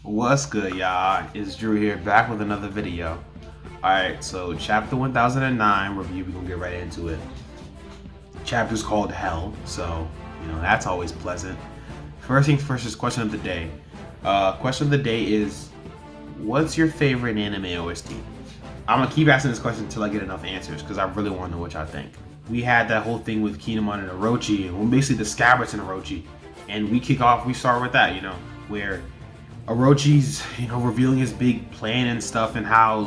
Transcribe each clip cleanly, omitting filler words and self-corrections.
What's good, y'all? It's Drew here, back with another video. Alright, so chapter 1009 review, we're gonna get right into it. Chapter's called Hell, so, that's always pleasant. First things first is question of the day. Question of the day is, what's your favorite anime OST? I'm gonna keep asking this question until I get enough answers, because I really want to know what y'all think. We had that whole thing with Kinemon and Orochi, and basically the scabbards and Orochi. And we start with that, where Orochi's, revealing his big plan and stuff, and how,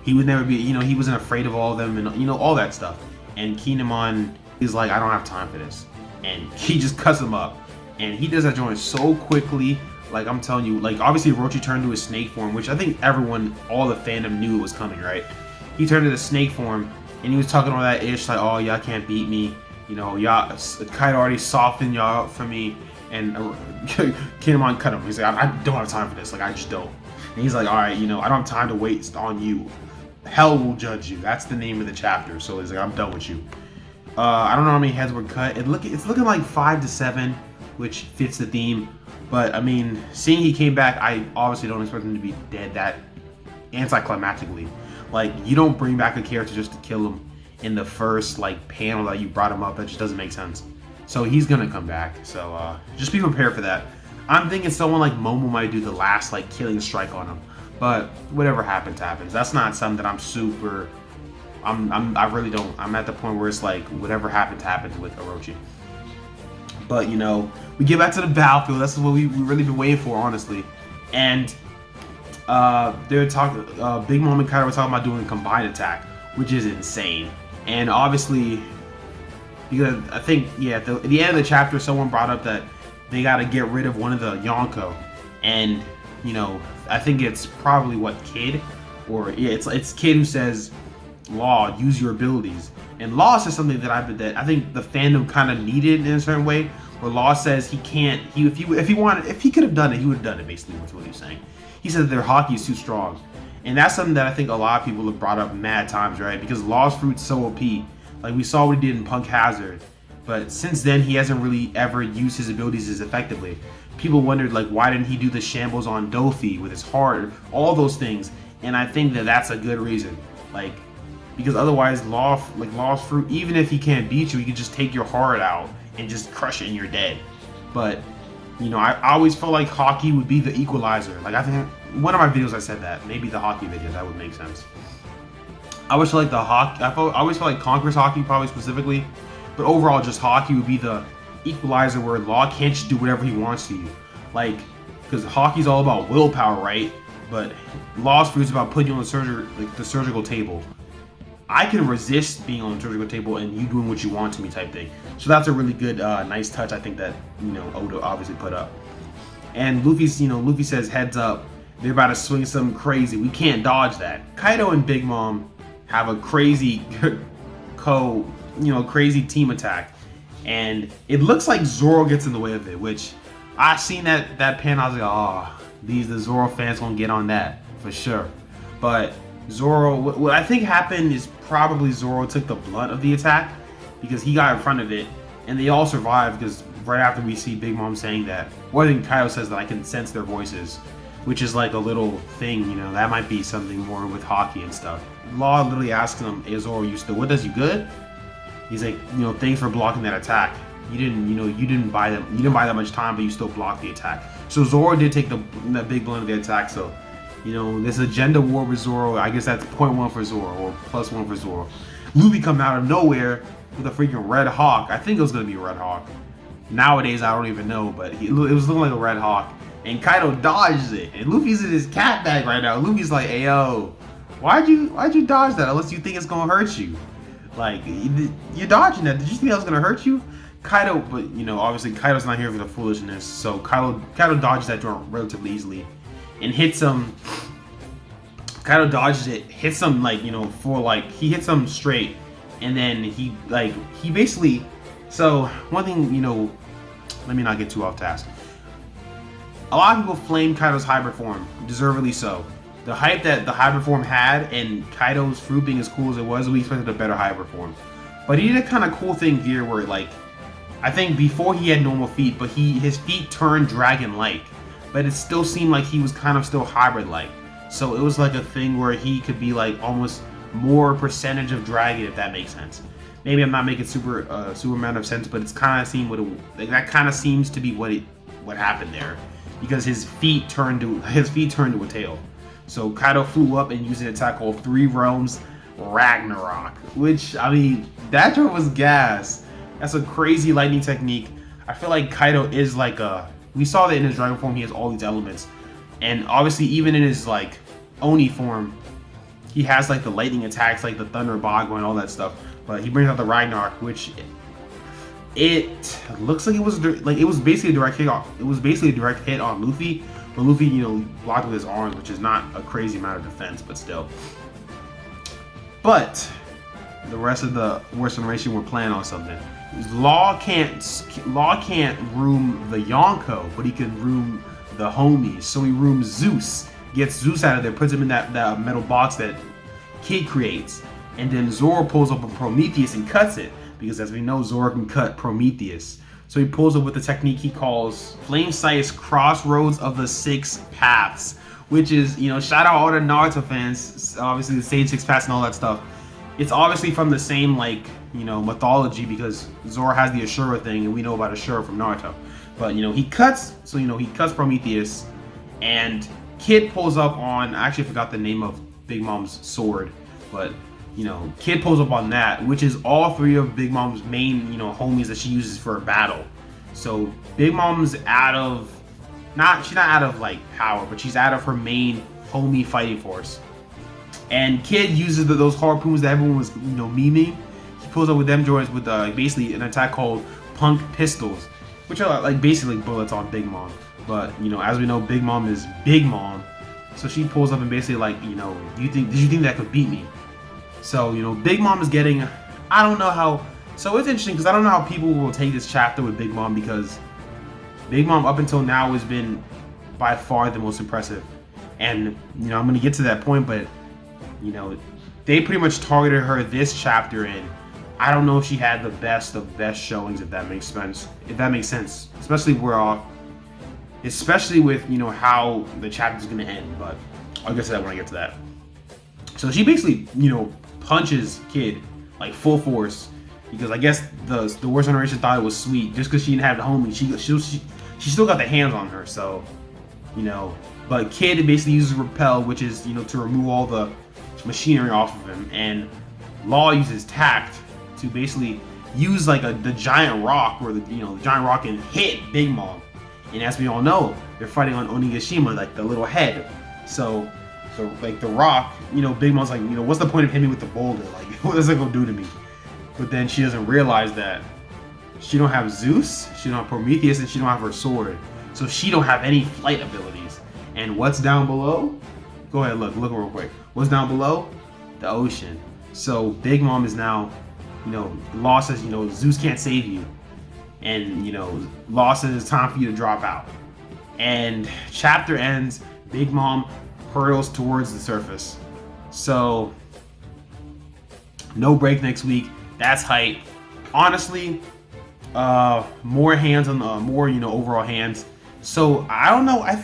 he would never be, he wasn't afraid of all of them, and, all that stuff. And Kinemon is like, I don't have time for this. And he just cuts him up. And he does that joint so quickly, like, I'm telling you, obviously Orochi turned to his snake form, which I think everyone, all the fandom knew it was coming, right? He turned to the snake form, and he was talking all that ish, like, oh, y'all can't beat me. Y'all, Kaido already softened y'all up for me. And Kinemon cut him. He's like, I don't have time for this. I just don't. And he's like, all right, I don't have time to waste on you. Hell will judge you. That's the name of the chapter. So he's like, I'm done with you. I don't know how many heads were cut. It's looking like 5 to 7, which fits the theme. But I mean, seeing he came back, I obviously don't expect him to be dead that anticlimactically. You don't bring back a character just to kill him in the first panel that you brought him up. That just doesn't make sense. So he's gonna come back. So just be prepared for that. I'm thinking someone like Momo might do the last killing strike on him. But whatever happens, happens. That's not something that I'm super. I really don't. I'm at the point where it's whatever happens, happens with Orochi. But we get back to the battlefield. That's what we really been waiting for, honestly. And they're talking. Big Mom and Kaido were talking about doing a combined attack, which is insane. And obviously, because I think, at the end of the chapter, someone brought up that they got to get rid of one of the yonko, and I think it's probably Kid, or it's Kid who says, "Law, use your abilities." And Law says something that I think the fandom kind of needed in a certain way, where Law says he can't. If he could have done it, he would have done it. Basically, that's what he's saying. He said that their haki is too strong, and that's something that I think a lot of people have brought up mad times, right? Because Law's fruit's so OP. We saw what he did in Punk Hazard, but since then he hasn't really ever used his abilities as effectively. People wondered why didn't he do the shambles on Dofi with his heart, all those things, and I think that that's a good reason. Because otherwise Law's fruit, even if he can't beat you, he can just take your heart out and just crush it and you're dead. But I always felt like haki would be the equalizer. I think one of my videos I said that, maybe the haki video, that would make sense. I always feel I always feel like Conqueror's haki, probably specifically, but overall just haki would be the equalizer where Law can't just do whatever he wants to you. Because hockey's all about willpower, right? But Law's fruit's about putting you on the surgical table. I can resist being on the surgical table and you doing what you want to me type thing. So that's a really good, nice touch, I think, that Oda obviously put up. And Luffy says, heads up, they're about to swing something crazy. We can't dodge that. Kaido and Big Mom have a crazy crazy team attack, and it looks like Zoro gets in the way of it, which I seen that pan. I was like, oh, the Zoro fans gonna get on that for sure. But Zoro, what I think happened is probably Zoro took the blunt of the attack because he got in front of it, and they all survived because right after we see Big Mom saying that, or I think Kaido says that I can sense their voices, which is a little thing, that might be something more with haki and stuff. Law literally asks him, hey Zoro, you still with us? You good? He's like, thanks for blocking that attack. You didn't buy that much time, but you still blocked the attack. So Zoro did take the big blunt of the attack. So, this agenda war with Zoro, I guess that's 0.1 for Zoro, or +1 for Zoro. Luffy come out of nowhere with a freaking red hawk. I think it was gonna be a red hawk. Nowadays, I don't even know, but it was looking like a red hawk. And Kaido dodges it, and Luffy's in his cat bag right now. Luffy's like, "Hey yo, why'd you dodge that? Unless you think it's gonna hurt you, you're dodging that. Did you think that was gonna hurt you?" Kaido, but obviously Kaido's not here for the foolishness, so Kaido dodges that joint relatively easily, and hits him. Kaido dodges it, hits him he hits him straight, and then he basically. So one thing, let me not get too off task. A lot of people flame Kaido's hybrid form, deservedly so. The hype that the hybrid form had and Kaido's fruit being as cool as it was, we expected a better hybrid form. But he did a kind of cool thing here where I think before he had normal feet, but his feet turned dragon-like. but it still seemed like he was kind of still hybrid-like. So it was like a thing where he could be like almost more percentage of dragon, if that makes sense. Maybe I'm not making super amount of sense, but it's kind of seemed that kind of seems to be what happened there, because his feet turned to a tail. So Kaido flew up and used an attack called 3 Realms Ragnarok, which, I mean, that joke was gas. That's a crazy lightning technique. I feel like Kaido is like we saw that in his dragon form, he has all these elements, and obviously even in his like Oni form, he has like the lightning attacks, like the thunder Bagua and all that stuff. But he brings out the Ragnarok, which it looks like it was basically a direct hit off. It was basically a direct hit on Luffy, but Luffy, blocked with his arms, which is not a crazy amount of defense, but still. But the rest of the worst generation were planning on something. Law can't room the Yonko, but he can room the homies. So he rooms Zeus, gets Zeus out of there, puts him in that metal box that Kid creates. And then Zoro pulls up a Prometheus and cuts it, because as we know, Zoro can cut Prometheus. So he pulls up with the technique he calls Flame Sight's Crossroads of the 6 Paths, which is, shout out all the Naruto fans, obviously the Sage 6 Paths and all that stuff. It's obviously from the same, mythology, because Zoro has the Ashura thing, and we know about Ashura from Naruto. But, he cuts Prometheus, and Kid pulls up on, I actually forgot the name of Big Mom's sword, but Kid pulls up on that, which is all 3 of Big Mom's main, homies that she uses for a battle. So Big Mom's she's not out of power, but she's out of her main homie fighting force. And Kid uses those harpoons that everyone was, memeing. He pulls up with them joints with basically an attack called Punk Pistols, which are basically bullets on Big Mom. But as we know, Big Mom is Big Mom, so she pulls up and basically did you think that could beat me? So, Big Mom is getting, I don't know how, so it's interesting because I don't know how people will take this chapter with Big Mom, because Big Mom up until now has been by far the most impressive. And, I'm going to get to that point, but, they pretty much targeted her this chapter, and I don't know if she had the best of best showings, if that makes sense. Especially with, how the chapter's going to end, but I'll get to that when I get to that. So she basically, punches Kid full force, because I guess the worst generation thought it was sweet just because she didn't have the homie. She still got the hands on her, so but Kid basically uses repel, which is to remove all the machinery off of him, and Law uses tact to basically use the giant rock, or the giant rock, and hit Big Mom. And as we all know, they're fighting on onigashima, the little head. So the rock, Big Mom's what's the point of hitting me with the boulder? What is it gonna do to me? But then she doesn't realize that she don't have Zeus, she don't have Prometheus, and she don't have her sword. So she don't have any flight abilities. And what's down below? Go ahead, look real quick. What's down below? The ocean. So Big Mom is now, Law says, Zeus can't save you. And, Law says it's time for you to drop out. And chapter ends, Big Mom hurtles towards the surface. So no break next week. That's hype. Honestly, more hands on the more overall hands. So I don't know. I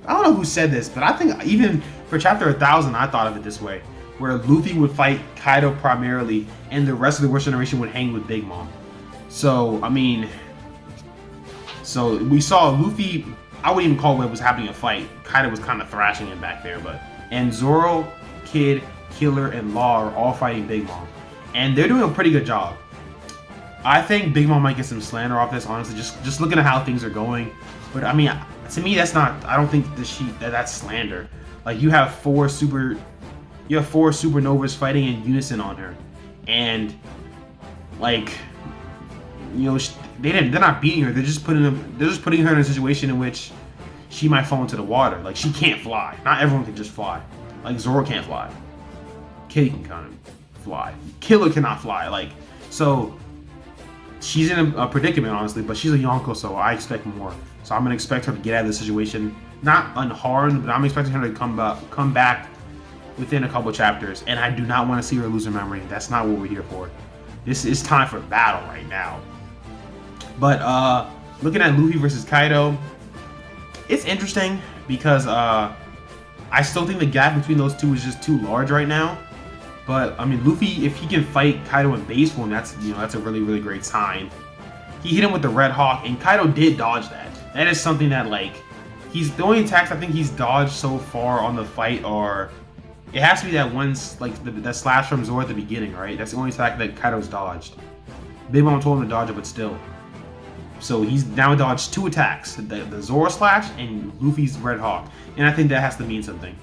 don't know who said this, but I think even for chapter 1000, I thought of it this way, where Luffy would fight Kaido primarily, and the rest of the Worst Generation would hang with Big Mom. So I mean, we saw Luffy. I wouldn't even call what was happening a fight. Kaido was kind of thrashing him back there, and Zoro, Kid, Killer, and Law are all fighting Big Mom, and they're doing a pretty good job. I think Big Mom might get some slander off this, honestly, just looking at how things are going. But I mean, to me, that's not. I don't think that's slander. You have four supernovas fighting in unison on her, and they're not beating her. They're just putting her in a situation in which she might fall into the water. She can't fly. Not everyone can just fly. Zoro can't fly. Kid can kind of fly. Killer cannot fly. So she's in a predicament, honestly. But she's a yonko, so I expect more. So I'm gonna expect her to get out of the situation, not unharmed, but I'm expecting her to come back within a couple chapters. And I do not want to see her lose her memory. That's not what we're here for. This is time for battle right now. But looking at Luffy versus Kaido, it's interesting because I still think the gap between those two is just too large right now. But I mean, Luffy, if he can fight Kaido in base form, that's that's a really, really great sign. He hit him with the Red Hawk, and Kaido did dodge that. That is something that, like, he's the only attacks I think he's dodged so far on the fight are, it has to be that one's like the slash from Zoro at the beginning, right? That's the only attack that Kaido's dodged. Big Mom told him to dodge it, but still. So he's now dodged 2 attacks, the Zoro slash and Luffy's Red Hawk, and I think that has to mean something.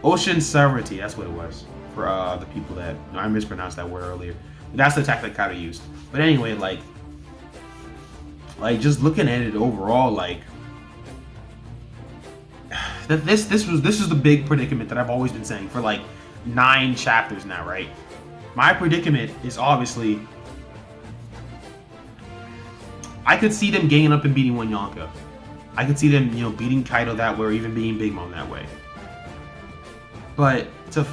Ocean Sovereignty, that's what it was for the people that I mispronounced that word earlier. That's the attack that Kaido used. But anyway, like just looking at it overall, like this is the big predicament that I've always been saying for like 9 chapters now, right? My predicament is obviously I could see them ganging up and beating one Yonko. I could see them, beating Kaido that way or even beating Big Mom that way. But to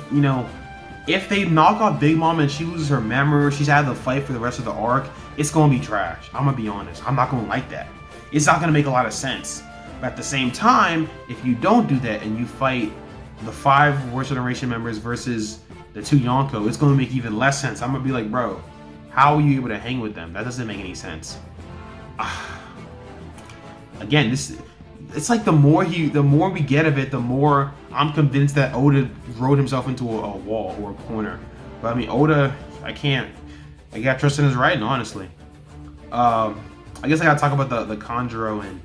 if they knock off Big Mom and she loses her memory or she's out of the fight for the rest of the arc, it's gonna be trash. I'm gonna be honest. I'm not gonna like that. It's not gonna make a lot of sense. But at the same time, if you don't do that and you fight the 5 Worst Generation members versus the 2 Yonko, it's gonna make even less sense. I'm gonna be like, bro, how are you able to hang with them? That doesn't make any sense. Again, it's like the more we get of it, the more I'm convinced that Oda rode himself into a wall or a corner. But I mean, Oda, I gotta trust in his writing, honestly. I guess I gotta talk about the Kanjuro and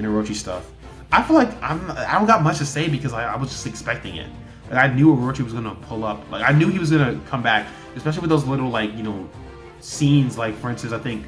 Orochi stuff. I feel like I don't got much to say because I was just expecting it. Like, I knew Orochi was gonna pull up. Like, I knew he was gonna come back, especially with those little scenes. Like, for instance, I think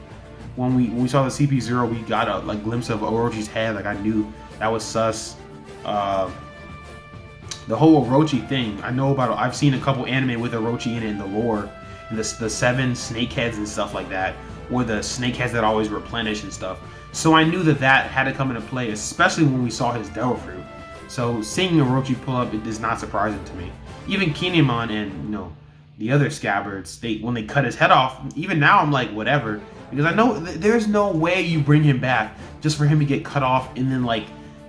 when we saw the CP0, we got a glimpse of Orochi's head. Like, I knew that was sus. The whole Orochi thing, I know about. I've seen a couple anime with Orochi in it in the lore, and the 7 snake heads and stuff like that, or the snake heads that always replenish and stuff. So I knew that had to come into play, especially when we saw his Devil Fruit. So seeing Orochi pull up, it is not surprising to me. Even Kinemon and the other scabbards, when they cut his head off, even now I'm like, whatever, because I know there's no way you bring him back just for him to get cut off and then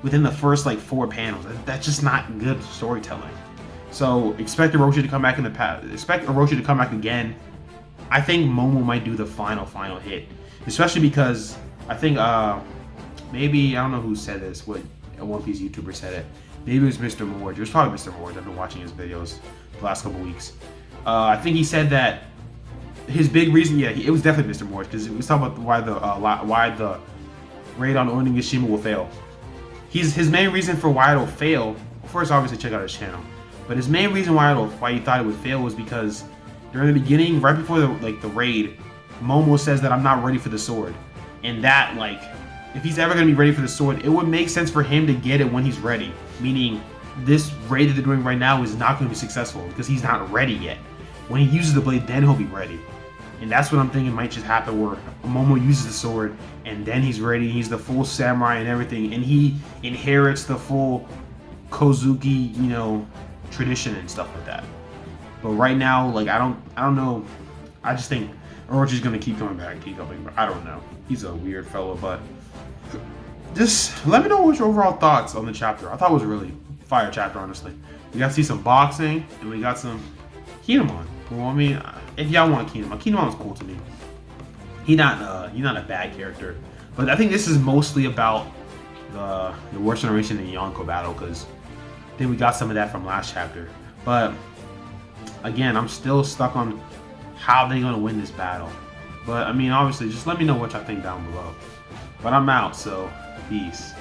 within the first 4 panels. That's just not good storytelling. So expect Orochi to come back in the past. Expect Orochi to come back again. I think Momo might do the final hit, especially because I think maybe, I don't know who said this, what a One Piece YouTuber said it. Maybe it was Mr. Morge. It was probably Mr. Morge. I've been watching his videos the last couple weeks. I think he said that his big reason, it was definitely Mr. Morge, because he was talking about why the raid on Onigashima will fail. His main reason for why it'll fail. First, obviously, check out his channel. But his main reason why he thought it would fail was because during the beginning, right before the raid, Momo says that I'm not ready for the sword, and that if he's ever gonna be ready for the sword, it would make sense for him to get it when he's ready. Meaning, this raid that they're doing right now is not going to be successful because he's not ready yet. When he uses the blade, then he'll be ready. And that's what I'm thinking might just happen, where Momo uses the sword and then he's ready. He's the full samurai and everything, and he inherits the full Kozuki, tradition and stuff like that. But right now, I don't know. I just think Orochi's gonna keep coming back, I don't know. He's a weird fellow, but just let me know what your overall thoughts on the chapter. I thought it was a really fire chapter, honestly. We got to see some boxing and we got some Kinemon. Well, I mean, if y'all want Kinemon's cool to me. He's not a bad character, but I think this is mostly about the Worst Generation and Yonko battle, because I think we got some of that from last chapter. But again, I'm still stuck on how they're gonna win this battle. But I mean, obviously, just let me know what y'all think down below. But I'm out, so peace.